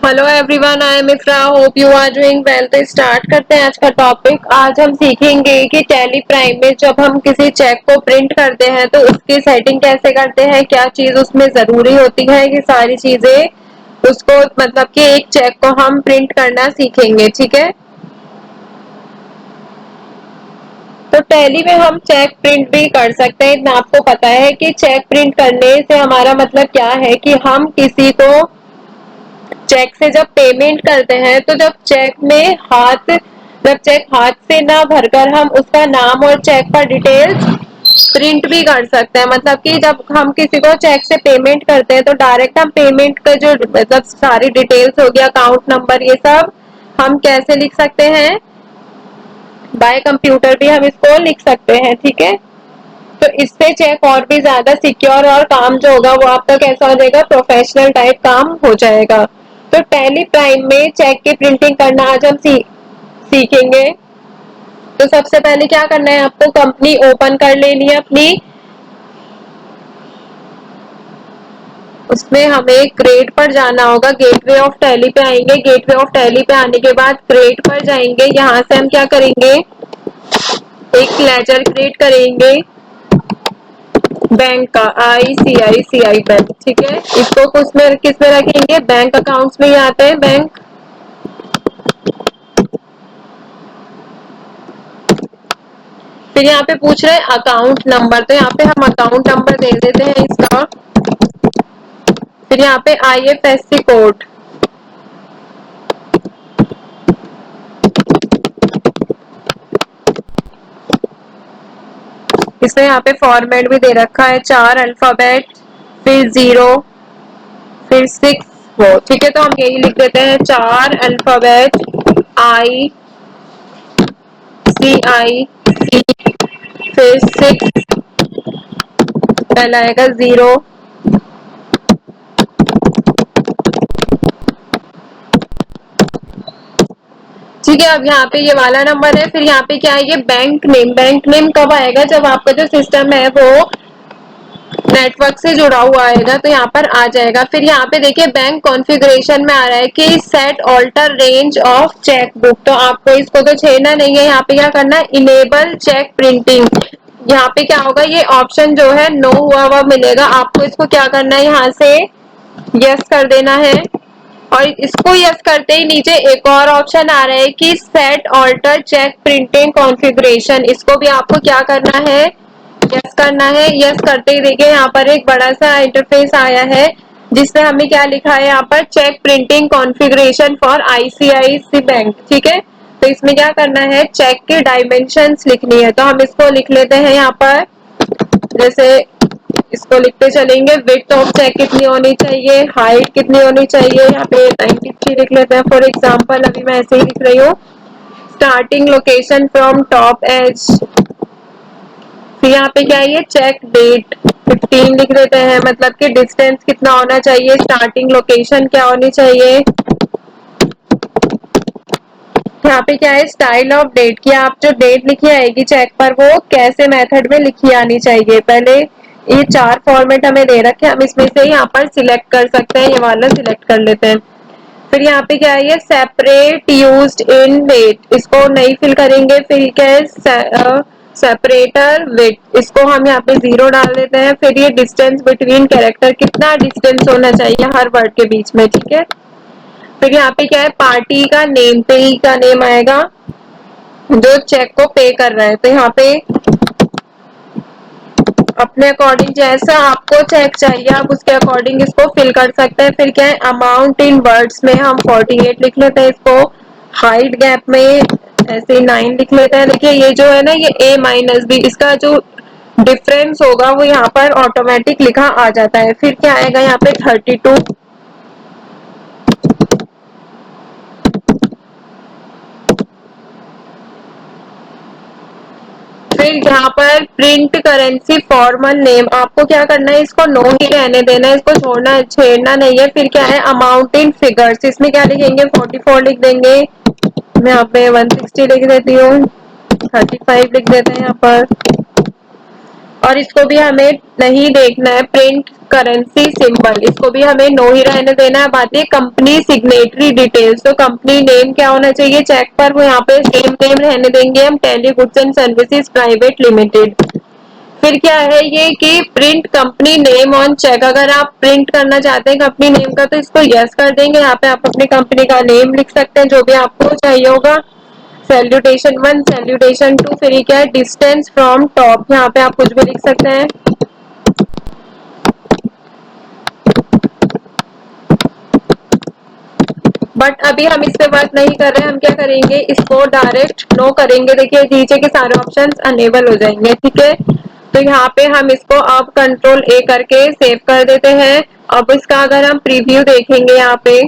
Hello everyone, I am Ifra, hope you are doing well. तो start करते हैं आज का टॉपिक। आज हम सीखेंगे कि टैली प्राइम में जब हम किसी चेक को प्रिंट करते हैं तो उसकी सेटिंग कैसे करते हैं, क्या चीज उसमें जरूरी होती है, ये सारी चीजें उसको मतलब कि एक चेक को हम प्रिंट करना सीखेंगे। ठीक है, तो टैली में हम चेक प्रिंट भी कर सकते हैं। इतना आपको पता है कि चेक प्रिंट करने से हमारा मतलब क्या है कि हम किसी को चेक से जब पेमेंट करते हैं तो जब चेक हाथ से ना भरकर हम उसका नाम और चेक पर डिटेल्स प्रिंट भी कर सकते हैं। मतलब कि जब हम किसी को चेक से पेमेंट करते हैं तो डायरेक्ट हम पेमेंट का जो मतलब सारी डिटेल्स हो गया, अकाउंट नंबर, ये सब हम कैसे लिख सकते हैं, बाय कंप्यूटर भी हम इसको लिख सकते हैं। ठीक है, तो इससे चेक और भी ज्यादा सिक्योर और काम जो होगा वो आपका कैसा हो जाएगा, प्रोफेशनल टाइप काम हो जाएगा। तो टैली प्राइम में चेक की प्रिंटिंग करना आज हम सीखेंगे। तो सबसे पहले क्या करना है, आपको कंपनी ओपन कर लेनी है अपनी। उसमें हमें क्रिएट पर जाना होगा, गेटवे ऑफ टैली पे आएंगे। गेटवे ऑफ टैली पे आने के बाद क्रिएट पर जाएंगे। यहाँ से हम क्या करेंगे, एक लेजर क्रिएट करेंगे बैंक का, ICICI बैंक। ठीक है, इसको किस में रखेंगे, बैंक अकाउंट्स में ही आते हैं बैंक। फिर यहाँ पे पूछ रहे हैं अकाउंट नंबर, तो यहाँ पे हम अकाउंट नंबर दे देते हैं इसका। फिर यहाँ पे IFSC कोड, इसमें यहाँ पे फॉर्मेट भी दे रखा है, 4 अल्फाबेट, फिर 0, फिर 6 वो। ठीक है, तो हम यही लिख देते हैं, 4 अल्फाबेट ICIC, फिर 6, पहला आएगा 0। ठीक है, अब यहाँ पे ये वाला नंबर है। फिर यहाँ पे क्या है, ये बैंक नेम। बैंक नेम कब आएगा, जब आपका जो सिस्टम है वो नेटवर्क से जुड़ा हुआ आएगा, तो यहाँ पर आ जाएगा। फिर यहाँ पे देखिए बैंक कॉन्फ़िगरेशन में आ रहा है कि set alter range of cheque book, तो आपको इसको तो छेड़ना नहीं है। यहाँ पे क्या करना है, इनेबल चेक प्रिंटिंग। यहाँ पे क्या होगा, ये ऑप्शन जो है नो हुआ हुआ मिलेगा आपको। इसको क्या करना है, यहाँ से यस कर देना है। और इसको यस करते ही नीचे एक और ऑप्शन आ रहा है कि set alter cheque printing configuration, इसको भी आपको क्या करना है, यस करना है। यस करते ही देखिए यहाँ पर एक बड़ा सा इंटरफेस आया है जिसमें हमें क्या लिखा है, यहाँ पर cheque printing configuration for ICICI bank. ठीक है, तो इसमें क्या करना है, चेक की डायमेंशंस लिखनी है। तो हम इसको लिख लेते हैं यहाँ पर, जैसे इसको लिखते चलेंगे, विड्थ ऑफ चेक कितनी होनी चाहिए, हाइट कितनी होनी चाहिए, यहाँ पे 93 लिख लेते हैं फॉर एग्जांपल, अभी मैं ऐसे ही लिख रही हूँ। Starting location from top edge, फिर यहाँ पे क्या है, ये चेक डेट 15 लिख देते हैं, मतलब कि डिस्टेंस कितना होना चाहिए, स्टार्टिंग लोकेशन क्या होनी चाहिए। यहाँ पे क्या है, स्टाइल ऑफ डेट, कि आप जो डेट लिखी आएगी चेक पर वो कैसे मेथड में लिखी आनी चाहिए। पहले ये 4 फॉर्मेट हमें दे रखे हैं, हम इसमें से यहाँ पर सिलेक्ट कर सकते हैं, ये वाला सिलेक्ट कर लेते हैं। फिर यहाँ पे क्या है, ये सेपरेट यूज्ड इन वेट, इसको नहीं फिल करेंगे। फिर क्या है, सेपरेटर वेट, इसको हम यहाँ पे 0 डाल देते हैं। फिर ये डिस्टेंस बिटवीन कैरेक्टर, कितना डिस्टेंस होना चाहिए हर वर्ड के बीच में। ठीक है, फिर यहाँ पे क्या है, पार्टी का नेम, पेई का नेम आएगा जो चेक को पे कर रहा है। तो यहाँ पे अपने अकॉर्डिंग जैसा आपको चेक चाहिए आप उसके अकॉर्डिंग इसको फिल कर सकते हैं। फिर क्या है, अमाउंट इन वर्ड्स में हम 48 लिख लेते हैं इसको। हाइट गैप में ऐसे 9 लिख लेते हैं। देखिए ये जो है ना, ये A-B, इसका जो डिफरेंस होगा वो यहाँ पर ऑटोमेटिक लिखा आ जाता है। फिर क्या आएगा, यहाँ पे 32। फिर यहाँ पर प्रिंट करेंसी फॉर्मल नेम, आपको क्या करना है, इसको नो ही रहने देना है, इसको छोड़ना छेड़ना नहीं है। फिर क्या है, अमाउंट इन फिगर्स, इसमें क्या लिखेंगे, 44 लिख देंगे। मैं यहाँ पे 160 लिख देती हूँ, 35 लिख देते हैं यहाँ पर। और इसको भी हमें नहीं देखना है, प्रिंट करेंसी सिंबल, इसको भी हमें नो ही रहने देना है। बात है कंपनी सिग्नेटरी डिटेल्स, तो कंपनी नेम क्या होना चाहिए चेक पर, वो यहाँ पे सेम नेम रहने देंगे हम, Tally goods and services private limited. फिर क्या है ये कि print company name on cheque, अगर आप प्रिंट करना चाहते हैं कंपनी नेम का तो इसको यस कर देंगे। यहाँ पे आप अपनी कंपनी का नेम लिख सकते हैं जो भी आपको चाहिए होगा। सैल्यूटेशन 1, सैल्यूटेशन 2, फिर ये क्या है डिस्टेंस फ्रॉम टॉप, यहाँ पे आप कुछ भी लिख सकते हैं। बट अभी हम इस पे बात नहीं कर रहे हैं, हम क्या करेंगे इसको डायरेक्ट नो करेंगे। देखिए नीचे के सारे ऑप्शंस अनेबल हो जाएंगे, ठीक है। तो यहाँ पे हम इसको अब कंट्रोल ए करके सेव कर देते हैं। अब इसका अगर हम प्रीव्यू देखेंगे यहाँ पे,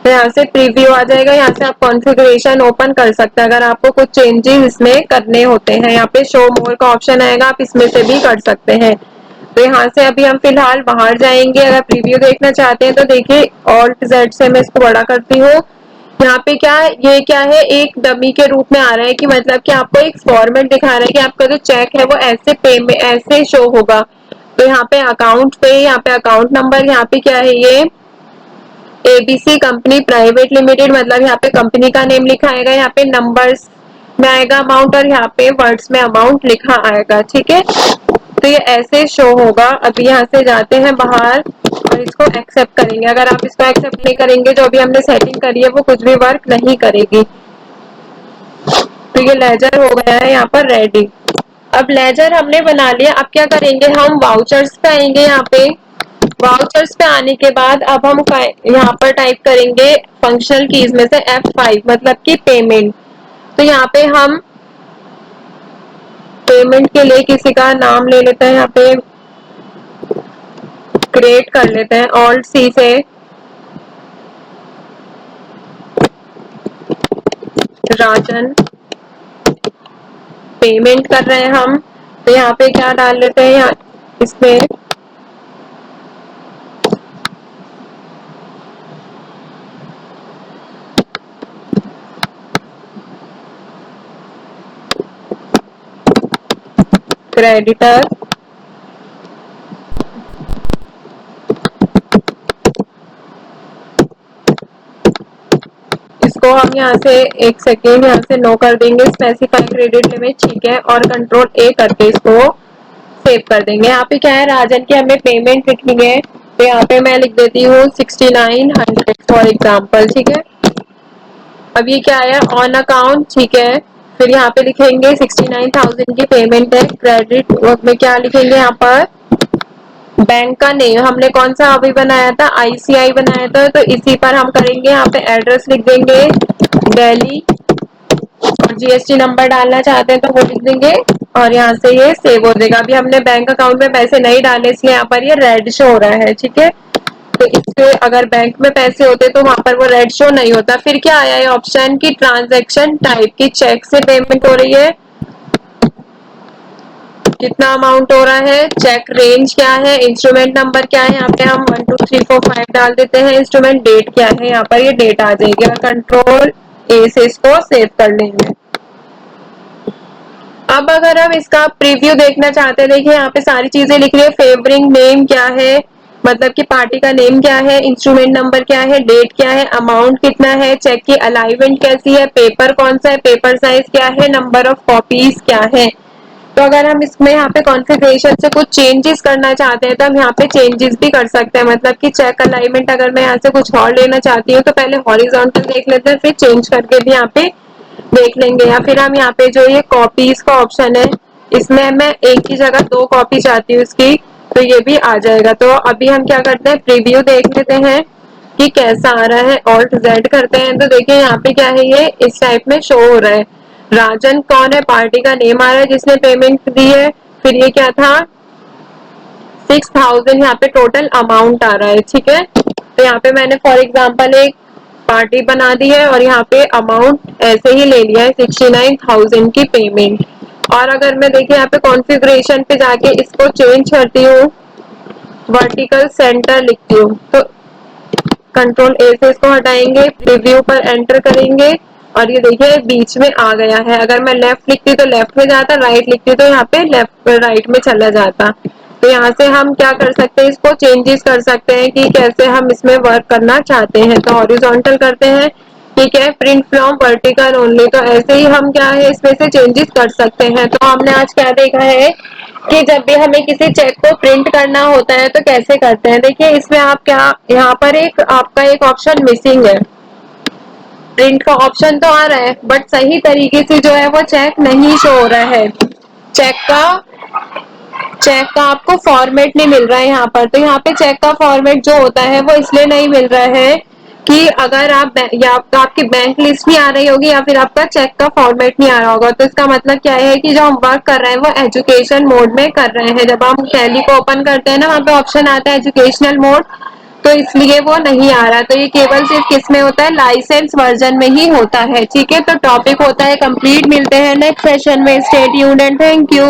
तो यहाँ से प्रीव्यू आ जाएगा। यहाँ से आप कॉन्फ़िगरेशन ओपन कर सकते हैं अगर आपको कुछ चेंजेस इसमें करने होते हैं। यहाँ पे शो मोर का ऑप्शन आएगा, आप इसमें से भी कर सकते हैं। तो यहाँ से अभी हम फिलहाल बाहर जाएंगे। अगर प्रीव्यू देखना चाहते हैं तो देखिए ऑल्ट जेड से मैं इसको बड़ा करती हूँ। यहाँ पे क्या है, ये क्या है एक डमी के रूप में आ रहा है कि मतलब कि आपको एक फॉर्मेट दिखा रहा है कि आपका जो चेक है वो ऐसे पे में ऐसे शो होगा। तो यहाँ पे अकाउंट पे, यहाँ पे अकाउंट नंबर, यहाँ पे क्या है ये एबीसी कंपनी प्राइवेट लिमिटेड, मतलब यहाँ पे कंपनी का नेम लिखा आएगा, यहाँ पे नंबर्स में आएगा अमाउंट और यहाँ पे वर्ड्स में अमाउंट लिखा आएगा, ठीक है। तो ये ऐसे शो होगा। अभी यहाँ से जाते हैं बाहर और इसको एक्सेप्ट करेंगे। अगर आप इसको एक्सेप्ट नहीं करेंगे जो भी हमने सेटिंग करी है वो कुछ भी वर्क नहीं करेगी। तो ये लेजर हो गया है यहाँ पर रेडी। अब लेजर हमने बना लिया, अब क्या करेंगे हम वाउचर्स पे आएंगे। यहाँ पे वाउचर्स पे आने के बाद अब हम यहाँ पर टाइप करेंगे फंक्शनल कीज में से F5, मतलब कि पेमेंट। तो यहाँ पे हम पेमेंट के लिए किसी का नाम ले लेते हैं, यहाँ पे क्रिएट कर लेते हैं ऑल्ट सी से राजन, पेमेंट कर रहे हैं हम। तो यहाँ पे क्या डाल लेते हैं, यहाँ इसमें क्रेडिटर, इसको हम यहाँ से एक सेकेंड यहाँ से नो कर देंगे, स्पेसिफाई क्रेडिट लिमिट, ठीक है। और कंट्रोल ए करके इसको सेव कर देंगे। यहाँ पे क्या है राजन की हमें पेमेंट लिखनी है, तो यहाँ पे मैं लिख देती हूँ 6900 फॉर एग्जाम्पल, ठीक है। अब ये क्या है ऑन अकाउंट, ठीक है। फिर यहाँ पे लिखेंगे 69,000 की पेमेंट है। क्रेडिट में क्या लिखेंगे यहाँ पर बैंक का नेम, हमने कौन सा अभी बनाया था आईसीआई बनाया था, तो इसी पर हम करेंगे। यहाँ पे एड्रेस लिख देंगे दिल्ली और जीएसटी नंबर डालना चाहते हैं तो वो लिख देंगे और यहाँ से ये सेव हो जाएगा। अभी हमने बैंक अकाउंट में पैसे नहीं डाले इसलिए यहाँ पर ये रेड शो हो रहा है, ठीक है। तो इससे अगर बैंक में पैसे होते तो वहां पर वो रेड शो नहीं होता। फिर क्या आया है ऑप्शन की ट्रांजैक्शन टाइप की, चेक से पेमेंट हो रही है, कितना अमाउंट हो रहा है, चेक रेंज क्या है, इंस्ट्रूमेंट नंबर क्या है, यहाँ पे हम 12345 डाल देते हैं, इंस्ट्रूमेंट डेट क्या है, यहाँ पर ये डेट आ जाएगी और कंट्रोल ए से इसको सेव कर लेंगे। अब अगर हम इसका प्रीव्यू देखना चाहते हैं, देखिए यहाँ पे सारी चीजें लिख रही है। फेवरिंग नेम क्या है, मतलब कि पार्टी का नेम क्या है, इंस्ट्रूमेंट नंबर क्या है, डेट क्या है, अमाउंट कितना है, चेक की अलाइनमेंट कैसी है, पेपर कौन सा है, पेपर साइज क्या है, नंबर ऑफ कॉपीज क्या है। तो अगर हम इसमें यहाँ पे कॉन्फ़िगरेशन से कुछ चेंजेस करना चाहते हैं तो हम यहाँ पे चेंजेस भी कर सकते हैं। मतलब कि चेक अलाइनमेंट अगर मैं यहाँ से कुछ और लेना चाहती हूँ तो पहले हॉरिजॉन्टल देख लेते हैं, फिर चेंज करके भी यहाँ पे देख लेंगे। या फिर हम यहाँ पे जो ये कॉपीज का ऑप्शन है इसमें मैं एक की जगह 2 कॉपी चाहती हूँ इसकी, तो ये भी आ जाएगा। तो अभी हम क्या करते हैं प्रीव्यू देख लेते हैं कि कैसा आ रहा है। ऑल्ट जेड करते हैं तो देखिए यहाँ पे क्या है ये इस टाइप में शो हो रहा है। राजन कौन है, पार्टी का नेम आ रहा है जिसने पेमेंट दी है। फिर ये क्या था 6000 यहाँ पे टोटल अमाउंट आ रहा है, ठीक है। तो यहाँ पे मैंने फॉर एग्जांपल एक पार्टी बना दी है और यहाँ पे अमाउंट ऐसे ही ले लिया है 69,000 की पेमेंट। और अगर मैं देखिए यहाँ पे कॉन्फ़िगरेशन पे जाके इसको चेंज करती हूँ, वर्टिकल सेंटर लिखती हूँ, तो कंट्रोल ए से इसको हटाएंगे, प्रीव्यू पर एंटर करेंगे और ये देखिए बीच में आ गया है। अगर मैं लेफ्ट लिखती तो लेफ्ट में जाता, राइट लिखती तो यहाँ पे लेफ्ट राइट में चला जाता। तो यहाँ से हम क्या कर सकते हैं, इसको चेंजेस कर सकते हैं कि कैसे हम इसमें वर्क करना चाहते हैं। तो हॉरिजॉन्टल करते हैं, ठीक है, प्रिंट फ्रॉम वर्टिकल ओनली। तो ऐसे ही हम क्या है इसमें से चेंजेस कर सकते हैं। तो हमने आज क्या देखा है कि जब भी हमें किसी चेक को प्रिंट करना होता है तो कैसे करते हैं। देखिए इसमें आप क्या, यहाँ पर एक आपका एक ऑप्शन मिसिंग है। प्रिंट का ऑप्शन तो आ रहा है बट सही तरीके से जो है वो चेक नहीं शो हो रहा है। चेक का चेक का आपको फॉर्मेट नहीं मिल रहा है यहाँ पर। तो यहाँ पे चेक का फॉर्मेट जो होता है वो इसलिए नहीं मिल रहा है कि अगर आप या आपकी बैंक लिस्ट नहीं आ रही होगी या फिर आपका चेक का फॉर्मेट नहीं आ रहा होगा। तो इसका मतलब क्या है कि जो हम वर्क कर रहे हैं वो एजुकेशन मोड में कर रहे हैं। जब हम टैली को ओपन करते हैं ना, वहाँ पे ऑप्शन आता है एजुकेशनल मोड, तो इसलिए वो नहीं आ रहा। तो ये केवल सिर्फ किस में होता है, लाइसेंस वर्जन में ही होता है। ठीक है, तो टॉपिक होता है कंप्लीट। मिलते हैं नेक्स्ट सेशन में। Stay tuned and thank you.